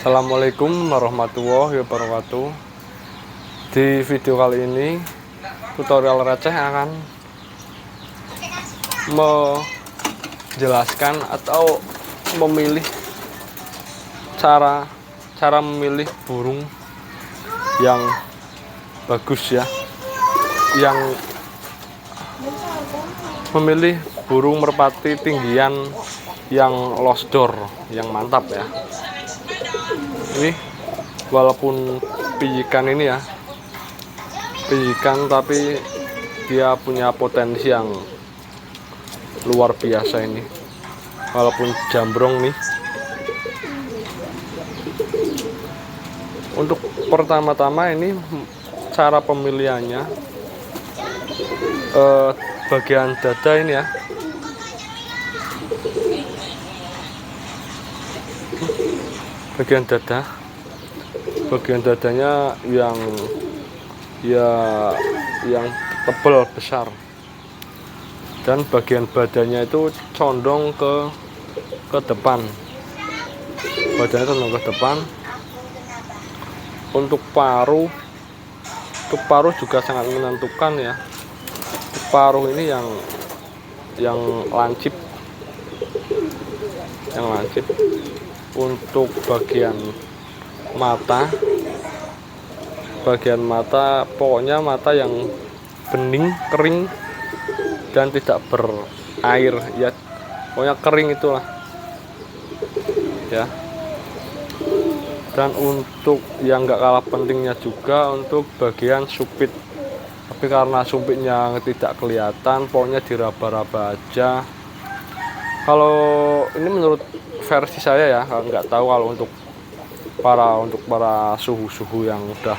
Assalamualaikum warahmatullahi wabarakatuh. Di video kali ini tutorial receh akan menjelaskan atau memilih cara memilih burung yang bagus ya, yang memilih burung merpati tinggian yang lost door yang mantap ya. Ini walaupun pijikan ini ya, pijikan, tapi dia punya potensi yang luar biasa ini. Walaupun jambrong nih. Untuk pertama-tama ini cara pemilihannya, bagian dada ini ya, bagian dadanya yang tebal besar, dan bagian badannya itu condong ke depan. Badannya condong ke depan. Untuk paruh juga sangat menentukan ya. Paruh ini yang lancip. Untuk bagian mata, pokoknya mata yang bening, kering, dan tidak berair ya, pokoknya kering itulah ya. Dan untuk yang gak kalah pentingnya juga untuk bagian supit, tapi karena supitnya tidak kelihatan, pokoknya diraba-raba aja. Kalau ini menurut versi saya ya, nggak tahu kalau untuk para suhu yang udah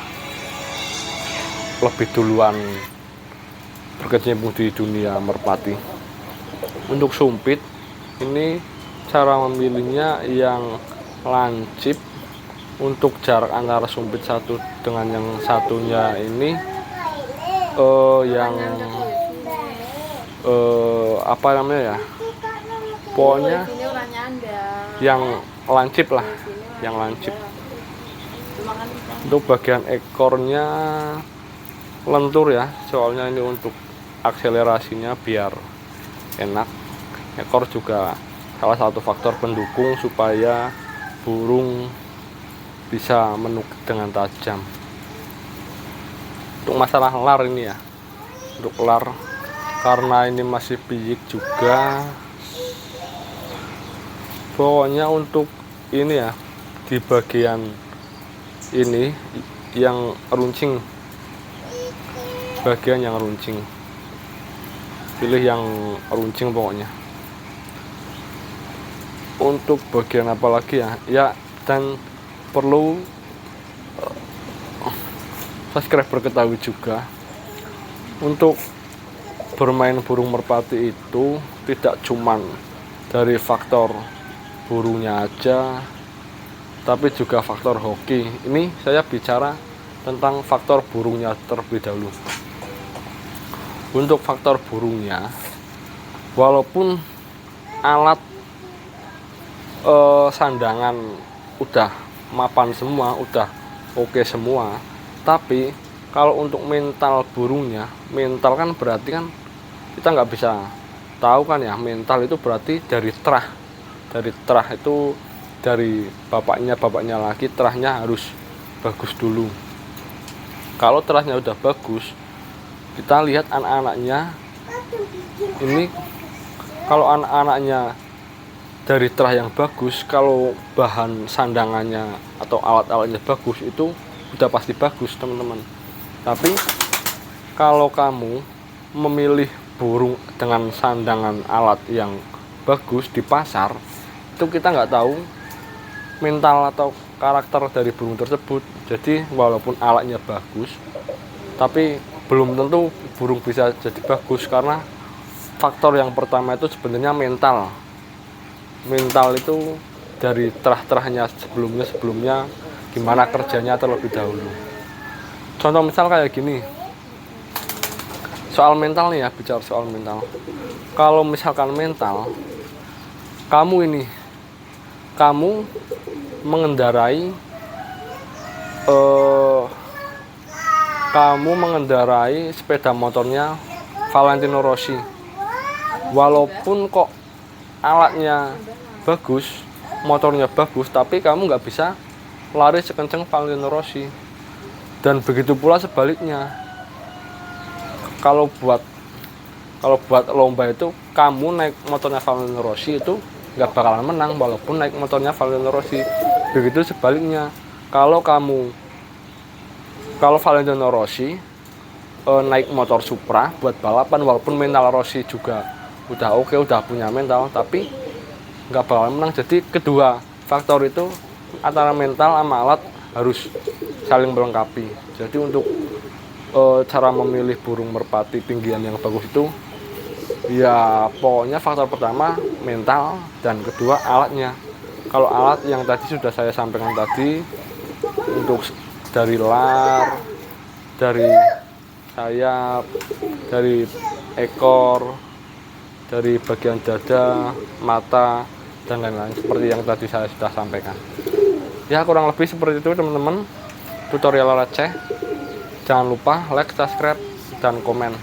lebih duluan berkecimpung di dunia merpati. Untuk sumpit ini cara memilihnya yang lancip. Untuk jarak antara sumpit satu dengan yang satunya ini apa namanya ya, pokoknya yang lancip lah, yang lancip. Untuk bagian ekornya lentur ya, soalnya ini untuk akselerasinya biar enak. Ekor juga salah satu faktor pendukung supaya burung bisa menukik dengan tajam. Untuk masalah lar ini ya, untuk lar, karena ini masih piyik juga, pokoknya untuk ini ya, di bagian ini yang runcing, bagian yang runcing, pilih yang runcing pokoknya. Untuk bagian apa lagi ya, dan perlu subscriber ketahui juga, untuk bermain burung merpati itu tidak cuman dari faktor burungnya aja, tapi juga faktor hoki. Ini saya bicara tentang faktor burungnya terlebih dahulu. Untuk faktor burungnya, walaupun alat sandangan udah mapan semua, udah oke semua, tapi kalau untuk mental burungnya, mental kan berarti kan kita nggak bisa tahu kan ya, mental itu berarti dari terah itu, dari bapaknya lagi, terahnya harus bagus dulu. Kalau terahnya udah bagus, kita lihat anak-anaknya ini. Kalau anak-anaknya dari terah yang bagus, kalau bahan sandangannya atau alat-alatnya bagus, itu udah pasti bagus teman-teman. Tapi kalau kamu memilih burung dengan sandangan alat yang bagus di pasar, itu kita nggak tahu mental atau karakter dari burung tersebut. Jadi walaupun alatnya bagus, tapi belum tentu burung bisa jadi bagus, karena faktor yang pertama itu sebenarnya mental itu dari terah-terahnya sebelumnya gimana kerjanya terlebih dahulu. Contoh misal kayak gini, soal mental nih ya, bicara soal mental. Kalau misalkan mental, kamu ini kamu mengendarai sepeda motornya Valentino Rossi. Walaupun kok alatnya bagus, motornya bagus, tapi kamu nggak bisa lari sekencang Valentino Rossi. Dan begitu pula sebaliknya, kalau buat lomba itu kamu naik motornya Valentino Rossi itu nggak bakalan menang walaupun naik motornya Valentino Rossi. Begitu sebaliknya, kalau Valentino Rossi naik motor Supra buat balapan, walaupun mental Rossi juga udah oke, udah punya mental, tapi nggak bakalan menang. Jadi kedua faktor itu antara mental sama alat harus saling melengkapi. Jadi untuk cara memilih burung merpati tinggian yang bagus itu ya pokoknya faktor pertama mental dan kedua alatnya. Kalau alat yang tadi sudah saya sampaikan tadi, untuk dari lar, dari sayap, dari ekor, dari bagian dada, mata, dan lain-lain seperti yang tadi saya sudah sampaikan. Ya kurang lebih seperti itu teman-teman, tutorial receh. Jangan lupa like, subscribe, dan komen.